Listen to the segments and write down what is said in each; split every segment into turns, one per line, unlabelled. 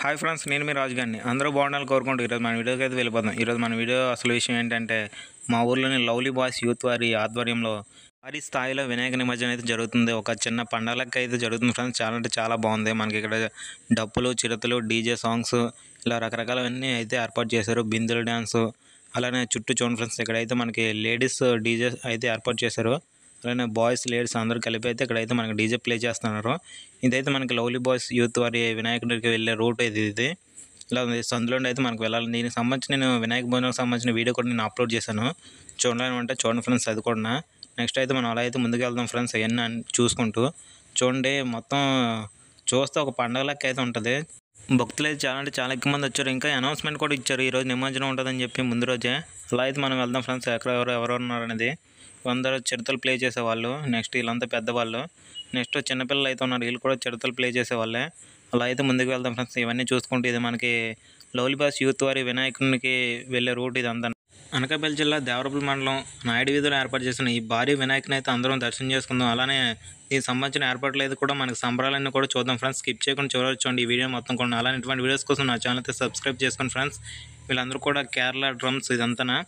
Hi friends, నేను మీ రాజు గారిని. అందరూ బాగుండాలని కోరుకుంటూ ఈరోజు మన వీడియోకి అయితే వెళ్ళిపోదాం. ఈరోజు మన వీడియో అసలు విషయం ఏంటంటే, మా ఊర్లోని లవ్లీ బాయ్స్ యూత్ వారి ఆధ్వర్యంలో భారీ స్థాయిలో వినాయక నిమజ్జనం అయితే జరుగుతుంది. ఒక చిన్న పండగలకి అయితే జరుగుతుంది ఫ్రెండ్స్. చాలా అంటే చాలా బాగుంది. మనకి ఇక్కడ డప్పులు, చిరతలు, డీజే సాంగ్స్ ఇలా రకరకాలవన్నీ అయితే ఏర్పాటు చేశారు. బిందెల డ్యాన్సు అలానే చుట్టూ చూడండి ఫ్రెండ్స్, ఇక్కడైతే మనకి లేడీస్ డీజే అయితే ఏర్పాటు చేశారు. అలానే బాయ్స్ లేడీస్ అందరూ కలిపి అయితే ఇక్కడైతే మనకి డీజే ప్లే చేస్తున్నారు. ఇదైతే మనకి లవ్లీ బాయ్స్ యూత్ వారి వినాయకుడికి వెళ్ళే రూట్ ఇది. ఇలా ఉంది. సందులో అయితే మనకు వెళ్ళాలి. దీనికి సంబంధించి నేను వినాయక భవనానికి సంబంధించిన వీడియో కూడా నేను అప్లోడ్ చేశాను. చూడాలంటే చూడండి ఫ్రెండ్స్, అది కూడా. నెక్స్ట్ అయితే మనం అలా అయితే ముందుకు వెళ్దాం ఫ్రెండ్స్. అవన్నీ చూసుకుంటూ చూడండి. మొత్తం చూస్తే ఒక పండగలకి అయితే ఉంటుంది. భక్తులు అయితే చాలా అంటే చాలా ఎక్కువ మంది వచ్చారు. ఇంకా అనౌన్స్మెంట్ కూడా ఇచ్చారు, ఈరోజు నిమజ్జనం ఉంటుందని చెప్పి ముందు రోజే. అలా అయితే మనం వెళ్దాం ఫ్రెండ్స్. ఎక్కడ ఎవరు ఉన్నారనేది. అందరూ చిడతలు ప్లే చేసేవాళ్ళు. నెక్స్ట్ వీళ్ళంతా పెద్దవాళ్ళు. నెక్స్ట్ చిన్నపిల్లలు అయితే ఉన్నారు, వీళ్ళు కూడా చిడతలు ప్లే చేసేవాళ్ళే. అలా అయితే ముందుకు వెళ్దాం ఫ్రెండ్స్. ఇవన్నీ చూసుకుంటూ ఇది మనకి లవ్లీ బాయ్స్ యూత్ వారి వినాయకునికి వెళ్ళే రూట్ ఇదంతా. అనకాపల్లి జిల్లా దేవరపల్లి మండలం నాయుడు వీధిలో ఏర్పాటు చేసిన ఈ భారీ వినాయకుని అయితే అందరం దర్శనం చేసుకుందాం. అలానే దీనికి సంబంధించిన ఏర్పాట్లు అయితే కూడా మనకి సంబరాలన్నీ కూడా చూద్దాం ఫ్రెండ్స్. స్కిప్ చేయకుండా చూడొచ్చండి ఈ వీడియో మొత్తం కూడా. అలానే ఇటువంటి వీడియోస్ కోసం నా ఛానల్ అయితే సబ్స్క్రైబ్ చేసుకోండి ఫ్రెండ్స్. వీళ్ళందరూ కూడా కేరళ డ్రమ్స్ ఇదంతా.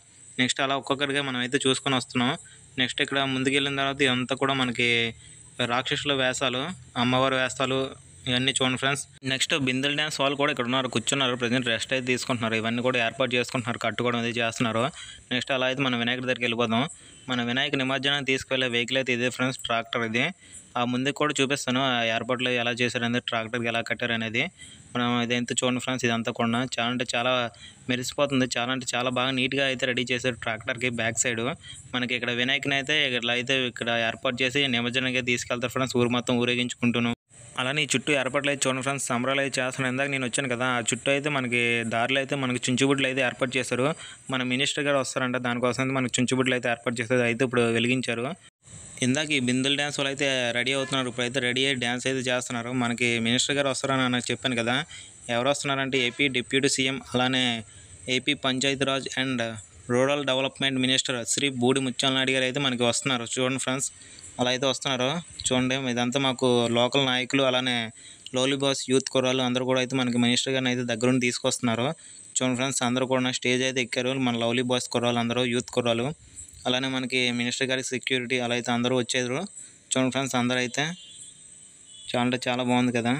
నెక్స్ట్ అలా ఒక్కొక్కరిగా మనం అయితే చూసుకొని వస్తున్నాం. నెక్స్ట్ ఇక్కడ ముందుకెళ్ళిన తర్వాత ఇదంతా కూడా మనకి రాక్షసుల వేషాలు, అమ్మవారి వేషాలు ఇవన్నీ చూడండి ఫ్రెండ్స్. నెక్స్ట్ బిందెల డ్యాన్స్ వాళ్ళు కూడా ఇక్కడ ఉన్నారు, కూర్చున్నారు. ప్రజెంట్ రెస్ట్ అయితే తీసుకుంటున్నారు. ఇవన్నీ కూడా ఏర్పాటు చేసుకుంటున్నారు, కట్టుకోవడం అది చేస్తున్నారు. నెక్స్ట్ అలా అయితే మనం వినాయకుడి దగ్గరికి వెళ్ళిపోదాం. మన వినాయక నిమజ్జనానికి తీసుకువెళ్ళే వెహికల్ అయితే ఇదే ఫ్రెండ్స్, ట్రాక్టర్ ఇది. ఆ ముందుకు కూడా చూపిస్తాను ఆ ఏర్పాట్లు ఎలా చేశారు అనేది, ట్రాక్టర్కి ఎలా కట్టారు అనేది. మనం ఇదంతా చూడండి ఫ్రెండ్స్. ఇదంతా కూడా చాలా అంటే చాలా మెరిసిపోతుంది. చాలా అంటే చాలా బాగా నీట్గా అయితే రెడీ చేశారు ట్రాక్టర్కి బ్యాక్ సైడ్. మనకి ఇక్కడ వినాయకుని అయితే ఇక్కడ ఏర్పాటు చేసి నిమజ్జనానికి తీసుకెళ్తారు ఫ్రెండ్స్, ఊరు మొత్తం ఊరేగించుకుంటున్నాం. అలానే ఈ చుట్టూ ఏర్పాట్లు అయితే చూడండి ఫ్రెండ్స్, సంబరాలు అయితే చేస్తున్నాను. ఇందాక నేను వచ్చాను కదా, ఆ చుట్టూ అయితే మనకి దారిలో అయితే మనకి చుంచుబుడ్లు అయితే ఏర్పాటు చేశారు. మన మినిస్టర్ గారు వస్తారంట, దానికోసం మనకి చుంచుబుడ్లు అయితే ఏర్పాటు చేస్తారు. అయితే ఇప్పుడు వెలిగించారు. ఇందాక ఈ బిందుల డ్యాన్స్ వాళ్ళు అయితే రెడీ అవుతున్నారు. ఇప్పుడైతే రెడీ అయ్యి డ్యాన్స్ అయితే చేస్తున్నారు. మనకి మినిస్టర్ గారు వస్తారని నాకు చెప్పాను కదా. ఎవరు వస్తున్నారంటే ఏపీ డిప్యూటీ సీఎం అలానే AP Panchayati Raj and rural development minister Shri Budi Muthyala Naidu గారు అయితే మనకి వస్తున్నారు. చూడండి ఫ్రెండ్స్, అలా అయితే వస్తున్నారు. చూడండి, ఇదంతా మాకు లోకల్ నాయకులు అలానే లవ్లీ బాయ్స్ యూత్ కుర్రాళ్ళు అందరూ కూడా అయితే మనకి మినిస్టర్ గారిని అయితే దగ్గరుండి తీసుకొస్తున్నారు. చూడండి ఫ్రెండ్స్, అందరూ కూడా స్టేజ్ అయితే ఎక్కారు. మన లవ్లీ బాయ్స్ కుర్రాళ్ళు అందరూ యూత్ కుర్రాళ్ళు. అలానే మనకి మినిస్టర్ గారికి సెక్యూరిటీ అలా అయితే అందరూ వచ్చేరు. చూడండి ఫ్రెండ్స్, అందరూ అయితే చాలా అంటే చాలా బాగుంది కదా.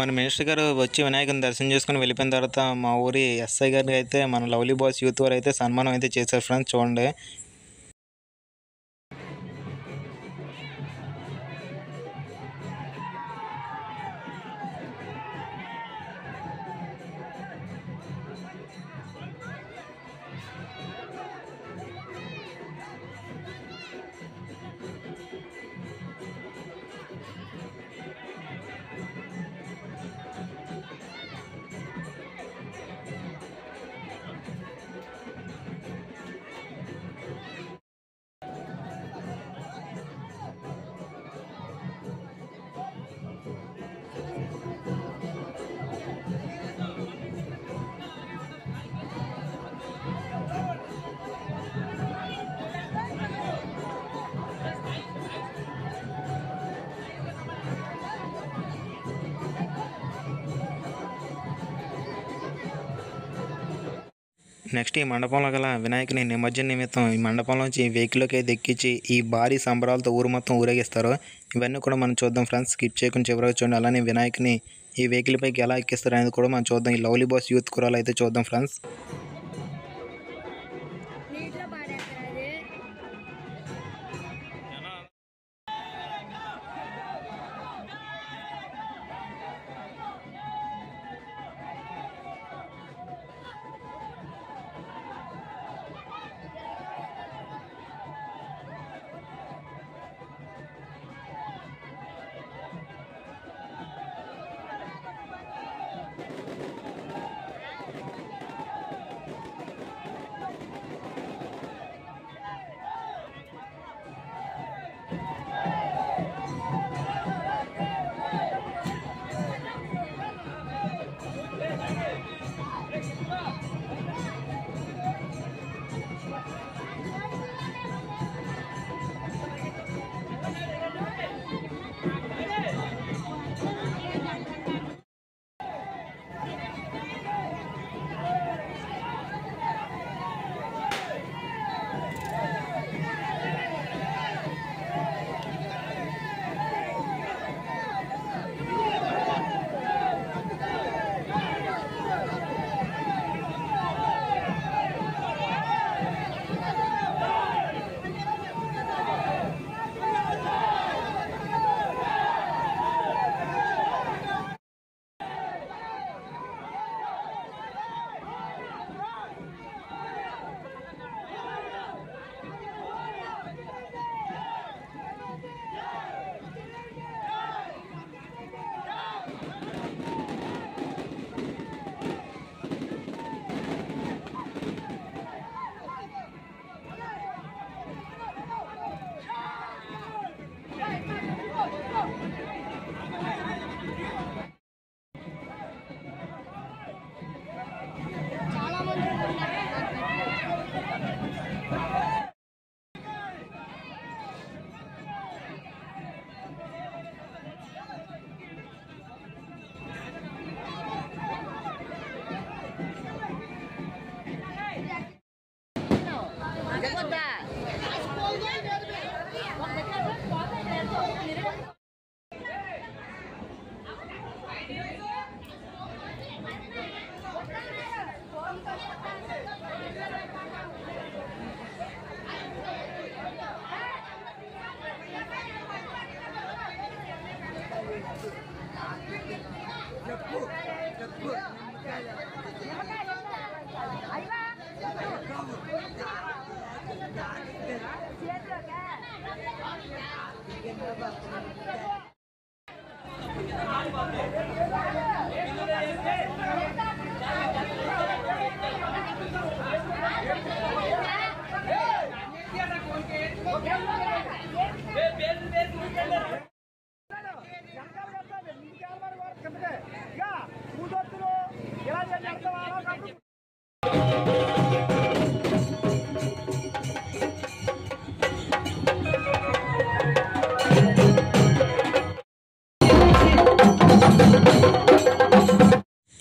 మన మినిస్టర్ గారు వచ్చి వినాయకుని దర్శనం చేసుకుని వెళ్ళిపోయిన తర్వాత మా ఊరి ఎస్ఐ గారికి అయితే మన లవ్లీ బాయ్స్ యూత్ వారు అయితే సన్మానం అయితే చేశారు ఫ్రెండ్స్. చూడండి, నెక్స్ట్ ఈ మండపంలో గల వినాయకుని నిమజ్జన నిమిత్తం ఈ మండపంలోంచి వెహికల్లోకి అయితే ఎక్కించి ఈ భారీ సంబరాలతో ఊరు మొత్తం ఊరేగిస్తారు. ఇవన్నీ కూడా మనం చూద్దాం ఫ్రెండ్స్. స్కిప్ చేయకుండా చివరికి చూడండి. అలానే వినాయకుని ఈ వెహికల్ పైకి ఎలా ఎక్కిస్తారు అనేది కూడా మనం చూద్దాం. ఈ లవ్లీ బాస్ యూత్ కురాలు అయితే చూద్దాం ఫ్రెండ్స్.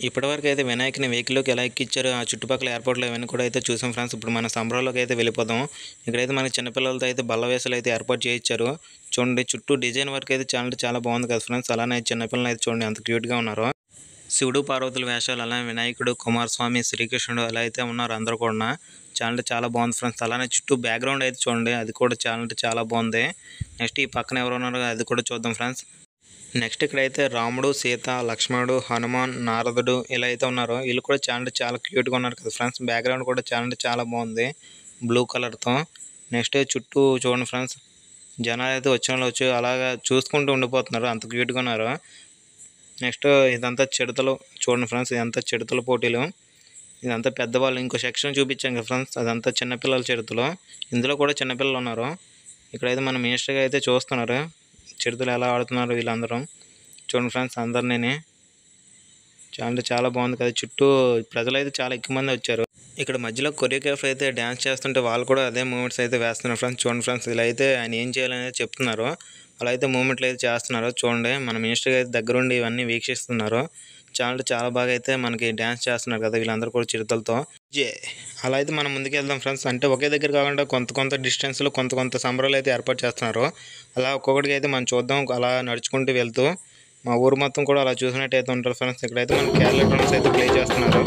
ఇప్పటివరకు అయితే వినాయకుని వెహికల్లోకి ఎలా ఎక్కించారు, ఆ చుట్టుపక్కల ఎయిర్పోర్ట్లో ఇవన్నీ కూడా అయితే చూసాం ఫ్రెండ్స్. ఇప్పుడు మన సంబరాల్లోకి అయితే వెళ్ళిపోదాం. ఇక్కడైతే మనకి చిన్నపిల్లలతో అయితే బల్ల వేసలు అయితే ఏర్పాటు చేయించారు. చూడండి, చుట్టూ డిజైన్ వర్క్ అయితే చాలా బాగుంది కదా ఫ్రెండ్స్. అలానే చిన్నపిల్లలు అయితే చూడండి ఎంత క్యూట్గా ఉన్నారు. శివుడు పార్వతుల వేషాలు, అలానే వినాయకుడు, కుమారస్వామి, శ్రీకృష్ణుడు అలా అయితే ఉన్నారు అందరూ కూడా. చాలా బాగుంది ఫ్రెండ్స్. అలానే చుట్టూ బ్యాక్గ్రౌండ్ అయితే చూడండి, అది కూడా చాలా బాగుంది. నెక్స్ట్ ఈ పక్కన ఎవరు ఉన్నారో అది కూడా చూద్దాం ఫ్రెండ్స్. నెక్స్ట్ ఇక్కడైతే రాముడు, సీత, లక్ష్మణుడు, హనుమాన్, నారదుడు ఇలా అయితే ఉన్నారు. వీళ్ళు కూడా చాలా క్యూట్గా ఉన్నారు కదా ఫ్రెండ్స్. బ్యాక్గ్రౌండ్ కూడా చాలా బాగుంది బ్లూ కలర్తో. నెక్స్ట్ చుట్టూ చూడండి ఫ్రెండ్స్, జనాలు అయితే వచ్చి అలాగా చూసుకుంటూ ఉండిపోతున్నారు, అంత క్యూట్గా ఉన్నారు. నెక్స్ట్ ఇదంతా చిడతలు చూడండి ఫ్రెండ్స్, ఇదంతా చిడతల పోటీలు. ఇదంతా పెద్దవాళ్ళు. ఇంకో సెక్షన్ చూపించాం కదా ఫ్రెండ్స్, అదంతా చిన్నపిల్లల చిడతలు. ఇందులో కూడా చిన్నపిల్లలు ఉన్నారు. ఇక్కడైతే మన మినిస్టర్గా అయితే చూస్తున్నారు చిడతలు ఎలా ఆడుతున్నారు వీళ్ళందరూ. చూడండి ఫ్రెండ్స్, అందరినీ చాలా బాగుంది కదా. చుట్టూ ప్రజలు అయితే చాలా ఎక్కువ మంది వచ్చారు. ఇక్కడ మధ్యలో కొరియోగ్రాఫర్ అయితే డ్యాన్స్ చేస్తుంటే వాళ్ళు కూడా అదే మూమెంట్స్ అయితే వేస్తున్నారు ఫ్రెండ్స్. చూడండి ఫ్రెండ్స్, ఇలా అయితే ఆయన ఏం చేయాలనేది చెప్తున్నారు. అలా అయితే మూమెంట్లు అయితే చేస్తున్నారు. చూడండి, మన మినిస్టర్ అయితే దగ్గరుండి ఇవన్నీ వీక్షిస్తున్నారు. చాలా బాగా అయితే మనకి డ్యాన్స్ చేస్తున్నారు కదా వీళ్ళందరూ కూడా చిడతలతో. జే అలా అయితే మనం ముందుకెళ్దాం ఫ్రెండ్స్. అంటే ఒకే దగ్గర కాకుండా కొంత డిస్టెన్స్‌లో కొంత సంబరాలు అయితే ఏర్పాటు చేస్తున్నారు. అలా ఒక్కొక్కటిగా అయితే మనం చూద్దాం. అలా నడుచుకుంటూ వెళ్తూ మా ఊరు మొత్తం కూడా అలా చూసినట్టయితే ఉంటారు ఫ్రెండ్స్. ఇక్కడైతే మనకి కేరళ డ్రమ్స్ అయితే ప్లే చేస్తున్నారు.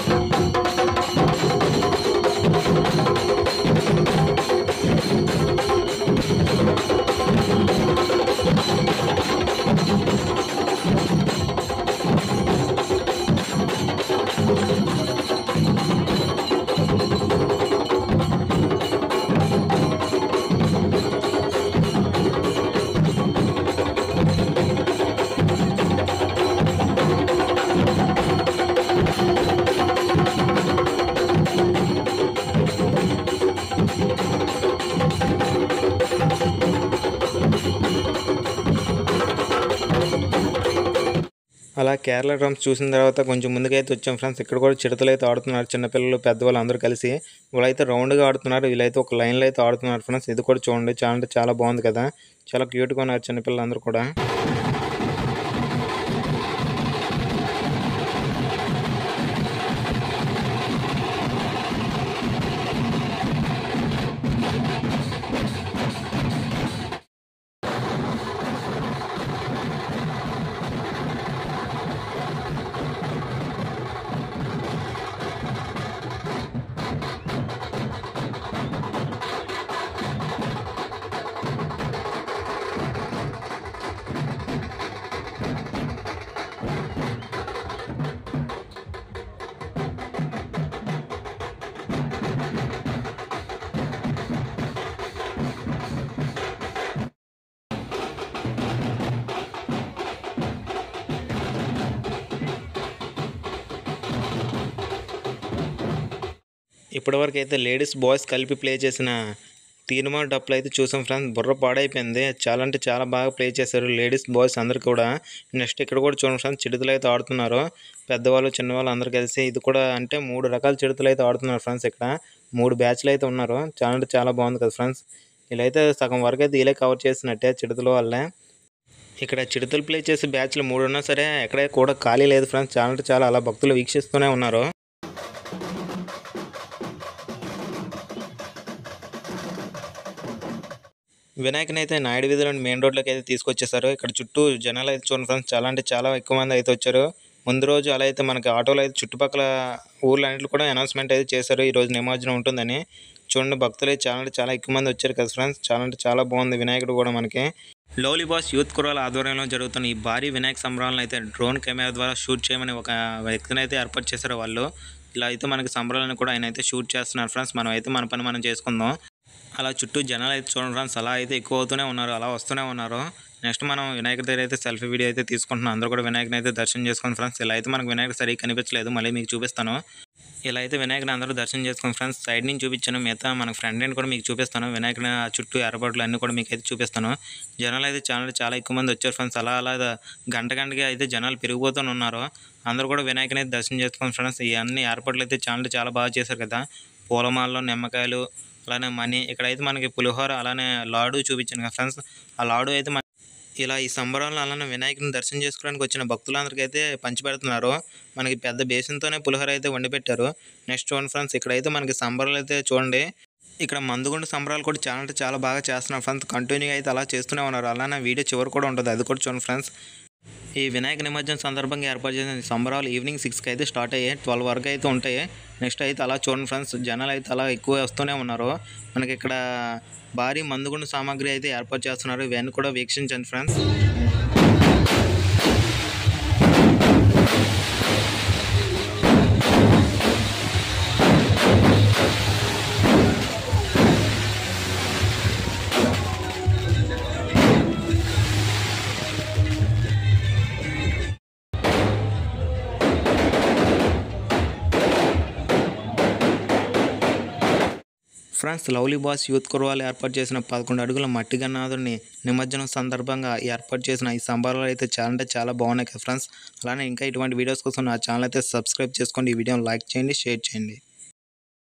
అలా కేరళ డ్రమ్స్ చూసిన తర్వాత కొంచెం ముందుకైతే వచ్చాం ఫ్రెండ్స్. ఇక్కడ కూడా చిడతలు అయితే ఆడుతున్నారు. చిన్నపిల్లలు పెద్దవాళ్ళు అందరూ కలిసి వీళ్ళైతే రౌండ్గా ఆడుతున్నారు. వీళ్ళైతే ఒక లైన్లో అయితే ఆడుతున్నారు ఫ్రెండ్స్. ఇది కూడా చూడండి, చాలా అంటే చాలా బాగుంది కదా. చాలా క్యూట్గా ఉన్నారు చిన్నపిల్లలు అందరూ కూడా. ఇప్పటివరకు అయితే లేడీస్ బాయ్స్ కలిపి ప్లే చేసిన తీన్మా డప్పులు అయితే చూసాం ఫ్రెండ్స్. బుర్ర పాడైపోయింది. చాలా అంటే చాలా బాగా ప్లే చేశారు లేడీస్ బాయ్స్ అందరు కూడా. నెక్స్ట్ ఇక్కడ కూడా చూడండి ఫ్రెండ్స్, చిడతలు అయితే ఆడుతున్నారు. పెద్దవాళ్ళు చిన్నవాళ్ళు అందరు కలిసి. ఇది కూడా అంటే 3 రకాల చిడతలు అయితే ఆడుతున్నారు ఫ్రెండ్స్. ఇక్కడ 3 బ్యాచ్లు అయితే ఉన్నారు. చాలా అంటే చాలా బాగుంది కదా ఫ్రెండ్స్. వీళ్ళైతే సగం వరకు అయితే వీళ్ళే కవర్ చేసినట్టే చిడతల వల్లే. ఇక్కడ చిడతలు ప్లే చేసే బ్యాచ్లు 3 ఉన్నా సరే ఎక్కడ కూడా ఖాళీ లేదు ఫ్రెండ్స్. చాలా అంటే చాలా అలా భక్తులు వీక్షిస్తూనే ఉన్నారు. వినాయకుని అయితే నాయుడు వీధిలోని మెయిన్ రోడ్లోకి అయితే తీసుకొచ్చేసారు. ఇక్కడ చుట్టూ జనాలు అయితే చూడండి ఫ్రెండ్స్, చాలా అంటే చాలా ఎక్కువ మంది అయితే వచ్చారు. ముందు రోజు అలా అయితే మనకి ఆటోలో అయితే చుట్టుపక్కల ఊర్లన్నింటిలో కూడా అనౌన్స్మెంట్ అయితే చేశారు ఈరోజు నిమజ్జనం ఉంటుందని. చూడండి భక్తులు అయితే చాలా అంటే చాలా ఎక్కువ మంది వచ్చారు కదా ఫ్రెండ్స్. చాలా అంటే చాలా బాగుంది వినాయకుడు కూడా మనకి. లవ్లీ బాస్ యూత్ కుర్రాల ఆధ్వర్యంలో జరుగుతున్న ఈ భారీ వినాయక సంబరాలను అయితే డ్రోన్ కెమెరా ద్వారా షూట్ చేయమని ఒక వ్యక్తిని అయితే ఏర్పాటు చేశారు వాళ్ళు. ఇలా అయితే మనకి సంబరాలను కూడా ఆయన అయితే షూట్ చేస్తున్నారు ఫ్రెండ్స్. మనం అయితే మన పని మనం చేసుకుందాం. అలా చుట్టూ జనాలు అయితే చూడండి ఫ్రెండ్స్, అలా అయితే ఎక్కువ అవుతూనే ఉన్నారు, అలా వస్తూనే ఉన్నారు. నెక్స్ట్ మనం వినాయకుడి దగ్గర అయితే సెల్ఫీ వీడియో అయితే తీసుకుంటున్నాం. అందరూ కూడా వినాయకుని అయితే దర్శనం చేసుకోండి ఫ్రెండ్స్. ఇలా అయితే మనకు వినాయకుడు సరిగ్గా కనిపించలేదు, మళ్ళీ మీకు చూపిస్తాను. ఇలా అయితే వినాయకుని అందరూ దర్శనం చేసుకోండి ఫ్రెండ్స్. సైడ్ నుంచి చూపించాను, మిగతా మన ఫ్రెండ్ అని కూడా మీకు చూపిస్తాను. వినాయకుని చుట్టూ ఏర్పాట్లు అన్నీ కూడా మీకు అయితే చూపిస్తాను. జనాలు అయితే చాలా ఎక్కువ మంది వచ్చారు ఫ్రెండ్స్. అలా గంటకి అయితే జనాలు పెరిగిపోతూనే ఉన్నారు. అందరూ కూడా వినాయకుని అయితే దర్శనం చేసుకోండి ఫ్రెండ్స్. ఈ అన్ని ఏర్పాట్లు అయితే చాలా బాగా చేశారు కదా. పూలమాలలో నిమ్మకాయలు, అలానే మనీ, ఇక్కడైతే మనకి పులిహోర, అలానే లాడు చూపించాను కదా ఫ్రెండ్స్. ఆ లాడు అయితే ఇలా ఈ సంబరాలను అలానే వినాయకుని దర్శనం చేసుకోవడానికి వచ్చిన భక్తులందరికీ అయితే పంచిపెడుతున్నారు. మనకి పెద్ద బేసిన్తోనే పులిహోర అయితే వండి పెట్టారు. నెక్స్ట్ చూడండి ఫ్రెండ్స్, ఇక్కడైతే మనకి సంబరాలు అయితే చూడండి. ఇక్కడ మందుగుండు సంబరాలు కూడా చాలా అంటే చాలా బాగా చేస్తున్నారు ఫ్రెండ్స్. కంటిన్యూగా అయితే అలా చేస్తూనే ఉన్నారు. అలానే వీడియో చివరి కూడా ఉంటుంది, అది కూడా చూడండి ఫ్రెండ్స్. ఈ వినాయక నిమజ్జనం సందర్భంగా ఏర్పాటు చేసిన సంబరాలు ఈవినింగ్ 6కి అయితే స్టార్ట్ అయ్యాయి, 12 వరకు అయితే ఉంటాయి. నెక్స్ట్ అయితే అలా చూడండి ఫ్రెండ్స్, జనాలు అయితే అలా ఎక్కువ వస్తూనే ఉన్నారు. మనకి ఇక్కడ భారీ మందుగుండు సామాగ్రి అయితే ఏర్పాటు చేస్తున్నారు. ఇవన్నీ కూడా వీక్షించండి friends. Friends, lovely boss youth కుర్రాలు ఏర్పాటు చేసిన 11 అడుగుల మట్టి గన్నాథుడిని నిమజ్జనం సందర్భంగా ఏర్పాటు చేసిన ఈ సంబరాలు అయితే చాలా అంటే చాలా బాగున్నాయి కదా ఫ్రెండ్స్. అలానే ఇంకా ఇటువంటి వీడియోస్ కోసం నా ఛానల్ అయితే సబ్స్క్రైబ్ చేసుకోండి. ఈ వీడియోని లైక్ చేయండి, షేర్ చేయండి.